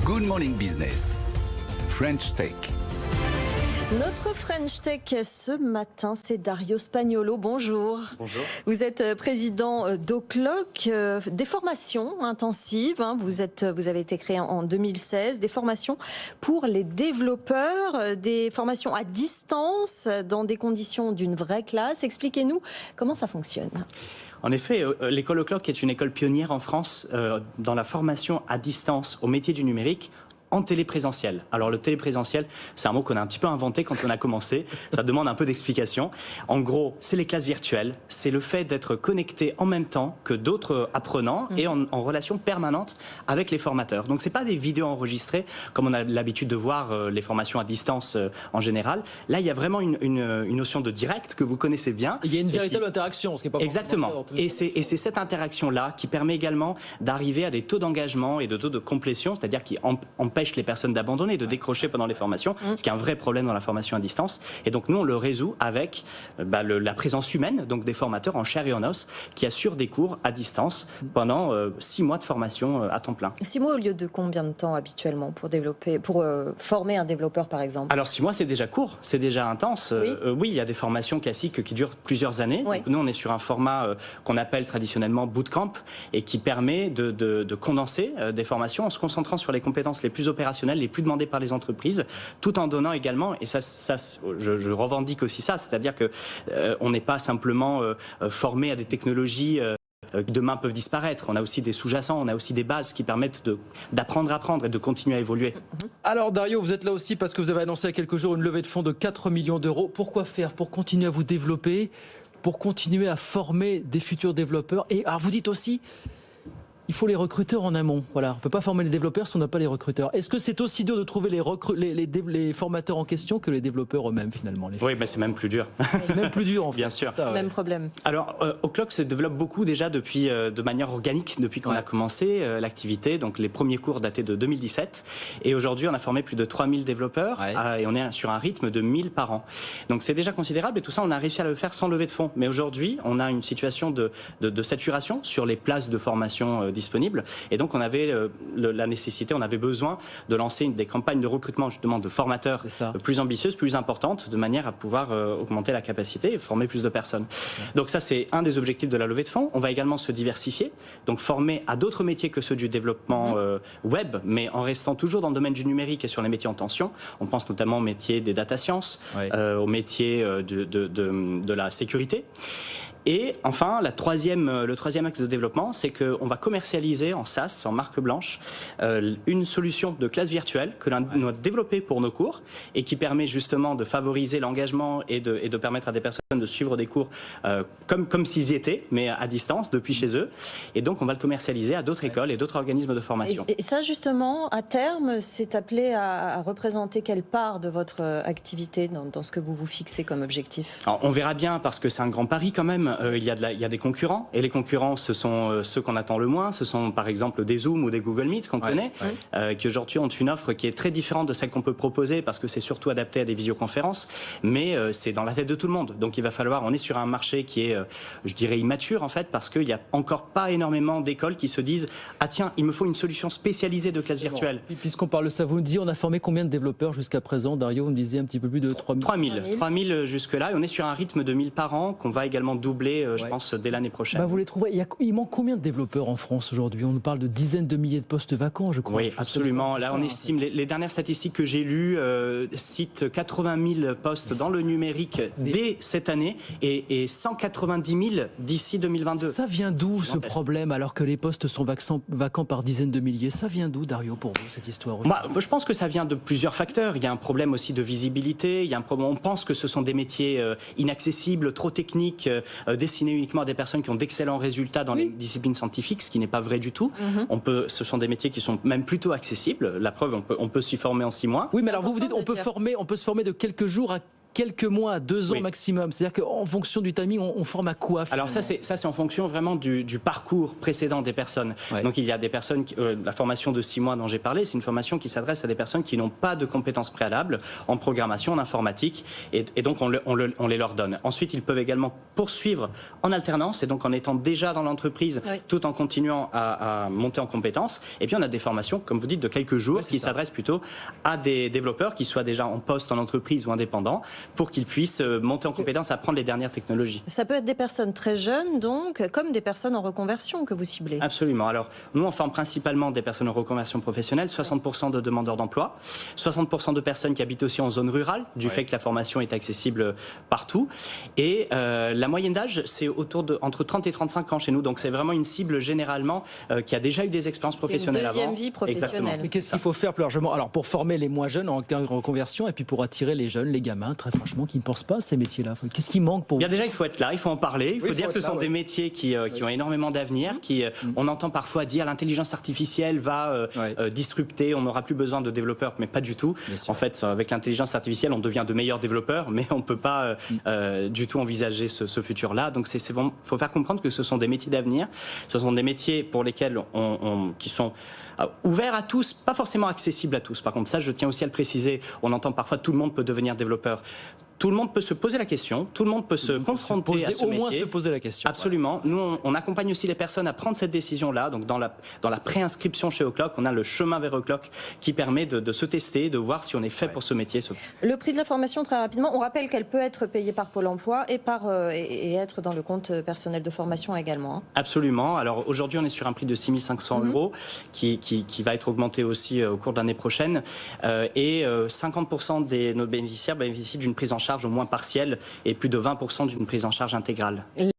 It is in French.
Good Morning Business, French Tech. Notre French Tech ce matin, c'est Dario Spagnolo. Bonjour. Bonjour. Vous êtes président d'Oclock, des formations intensives. Vous avez été créé en 2016, des formations pour les développeurs, des formations à distance dans des conditions d'une vraie classe. Expliquez-nous comment ça fonctionne. En effet, l'école Oclock est une école pionnière en France dans la formation à distance au métier du numérique en téléprésentiel. Alors le téléprésentiel, c'est un mot qu'on a un petit peu inventé quand on a commencé. Ça demande un peu d'explication. En gros, c'est les classes virtuelles. C'est le fait d'être connecté en même temps que d'autres apprenants et en relation permanente avec les formateurs. Donc c'est pas des vidéos enregistrées comme on a l'habitude de voir les formations à distance en général. Là, il y a vraiment une notion de direct que vous connaissez bien. Il y a une véritable interaction, ce qui n'est pas exactement. Et c'est cette interaction-là qui permet également d'arriver à des taux d'engagement et de taux de complétion, c'est-à-dire qui empêche les personnes d'abandonner, de décrocher pendant les formations, ce qui est un vrai problème dans la formation à distance. Et donc nous, on le résout avec la présence humaine, donc des formateurs en chair et en os, qui assurent des cours à distance pendant 6 mois de formation à temps plein. 6 mois au lieu de combien de temps habituellement pour former un développeur par exemple? Alors 6 mois, c'est déjà court, c'est déjà intense. Oui, il y a des formations classiques qui durent plusieurs années. Oui. Donc nous, on est sur un format qu'on appelle traditionnellement bootcamp et qui permet de condenser des formations en se concentrant sur les compétences les plus opérationnelles, les plus demandées par les entreprises, tout en donnant également, et ça je revendique aussi ça, c'est-à-dire que on n'est pas simplement formé à des technologies qui demain peuvent disparaître. On a aussi des sous-jacents, on a aussi des bases qui permettent d'apprendre à apprendre et de continuer à évoluer. Alors Dario, vous êtes là aussi parce que vous avez annoncé il y a quelques jours une levée de fonds de 4 millions d'euros. Pourquoi faire? Pour continuer à vous développer, pour continuer à former des futurs développeurs. Et alors vous dites aussi, il faut les recruteurs en amont. Voilà, on ne peut pas former les développeurs si on n'a pas les recruteurs. Est-ce que c'est aussi dur de trouver les formateurs en question que les développeurs eux-mêmes finalement? Oui, mais c'est même plus dur. C'est même plus dur en fait. Bien sûr. Ça, ouais. Même problème. Alors, Oclock se développe beaucoup déjà depuis, de manière organique depuis qu'on a commencé l'activité. Donc les premiers cours dataient de 2017. Et aujourd'hui, on a formé plus de 3000 développeurs et on est sur un rythme de 1000 par an. Donc c'est déjà considérable et tout ça, on a réussi à le faire sans levée de fonds. Mais aujourd'hui, on a une situation de saturation sur les places de formation disponibles. Et donc on avait la nécessité, on avait besoin de lancer des campagnes de recrutement justement de formateurs plus ambitieuses, plus importantes, de manière à pouvoir augmenter la capacité et former plus de personnes. Donc ça, c'est un des objectifs de la levée de fonds. On va également se diversifier, donc former à d'autres métiers que ceux du développement web, mais en restant toujours dans le domaine du numérique et sur les métiers en tension. On pense notamment au métier des data science, au métier de la sécurité. Et enfin, le troisième axe de développement, c'est qu'on va commercialiser en SaaS, en marque blanche, une solution de classe virtuelle que l'on a développée pour nos cours et qui permet justement de favoriser l'engagement et de permettre à des personnes de suivre des cours comme s'ils y étaient, mais à distance, depuis chez eux. Et donc, on va le commercialiser à d'autres écoles et d'autres organismes de formation. Et ça, justement, à terme, c'est appelé à représenter quelle part de votre activité dans ce que vous vous fixez comme objectif? Alors, on verra bien, parce que c'est un grand pari quand même. Il y a des concurrents, et les concurrents, ce sont ceux qu'on attend le moins. Ce sont par exemple des Zoom ou des Google Meet qu'on connaît, qui aujourd'hui ont une offre qui est très différente de celle qu'on peut proposer, parce que c'est surtout adapté à des visioconférences, mais c'est dans la tête de tout le monde. Donc il va falloir, on est sur un marché qui est, je dirais, immature en fait, parce qu'il n'y a encore pas énormément d'écoles qui se disent « Ah tiens, il me faut une solution spécialisée de classe virtuelle ». Puisqu'on parle de ça, vous nous disiez, on a formé combien de développeurs jusqu'à présent? Dario, vous me disiez un petit peu plus de 3000. 3000 jusque-là, et on est sur un rythme de 1000 par an qu'on va également doubler, je pense, dès l'année prochaine. Vous les trouvez. Il manque combien de développeurs en France aujourd'hui? On nous parle de dizaines de milliers de postes vacants, je crois. Oui, absolument. Là, on estime, les dernières statistiques que j'ai lues citent 80 000 postes dans le numérique dès cette année et 190 000 d'ici 2022. Ça vient d'où ce problème, alors que les postes sont vacants par dizaines de milliers? Ça vient d'où, Dario, pour vous, cette histoire? Moi, je pense que ça vient de plusieurs facteurs. Il y a un problème aussi de visibilité. Il y a un problème. On pense que ce sont des métiers inaccessibles, trop techniques, destinés uniquement à des personnes qui ont d'excellents résultats dans les disciplines scientifiques, ce qui n'est pas vrai du tout. Ce sont des métiers qui sont même plutôt accessibles. La preuve, on peut s'y former en 6 mois. Oui, mais alors vous dites on peut se former de quelques jours à quelques mois, 2 ans Oui. maximum. C'est-à-dire qu'en fonction du timing, on forme à quoi Alors finalement? ça c'est en fonction vraiment du parcours précédent des personnes. Ouais. Donc il y a des personnes, la formation de 6 mois dont j'ai parlé, c'est une formation qui s'adresse à des personnes qui n'ont pas de compétences préalables en programmation, en informatique, et donc on les leur donne. Ensuite, ils peuvent également poursuivre en alternance, et donc en étant déjà dans l'entreprise, Oui. tout en continuant à monter en compétences. Et puis on a des formations, comme vous dites, de quelques jours, qui s'adressent plutôt à des développeurs qui soient déjà en poste en entreprise ou indépendants, pour qu'ils puissent monter en compétences, apprendre les dernières technologies. Ça peut être des personnes très jeunes, donc, comme des personnes en reconversion que vous ciblez. Absolument. Alors, nous, on forme principalement des personnes en reconversion professionnelle, 60% de demandeurs d'emploi, 60% de personnes qui habitent aussi en zone rurale, du fait que la formation est accessible partout. Et la moyenne d'âge, c'est entre 30 et 35 ans chez nous. Donc, c'est vraiment une cible généralement qui a déjà eu des expériences professionnelles avant. C'est une deuxième vie professionnelle. Exactement. Mais qu'est-ce qu'il faut faire plus largement? Alors, pour former les moins jeunes en reconversion et puis pour attirer les jeunes, les gamins, très franchement, qui ne pensent pas à ces métiers-là. Qu'est-ce qui manque pour vous? Bien déjà, il faut être là, il faut en parler. Il faut dire que ce sont des métiers qui ont énormément d'avenir, on entend parfois dire l'intelligence artificielle va disrupter, on n'aura plus besoin de développeurs, mais pas du tout. En fait, avec l'intelligence artificielle, on devient de meilleurs développeurs, mais on ne peut pas du tout envisager ce futur-là. Donc, il faut faire comprendre que ce sont des métiers d'avenir. Ce sont des métiers pour lesquels qui sont ouverts à tous, pas forcément accessibles à tous. Par contre, ça, je tiens aussi à le préciser, on entend parfois tout le monde peut devenir développeur. Tout le monde peut se poser la question, tout le monde peut se confronter à ce métier. Au moins se poser la question. Absolument. Nous, on accompagne aussi les personnes à prendre cette décision-là. Donc, dans la préinscription chez O'Clock, on a le chemin vers O'Clock qui permet de se tester, de voir si on est fait pour ce métier. Le prix de la formation, très rapidement, on rappelle qu'elle peut être payée par Pôle emploi et être dans le compte personnel de formation également. Hein. Absolument. Alors, aujourd'hui, on est sur un prix de 6 500 € qui va être augmenté aussi au cours de l'année prochaine. Et 50% de nos bénéficiaires bénéficient d'une prise en charge au moins partielle et plus de 20% d'une prise en charge intégrale.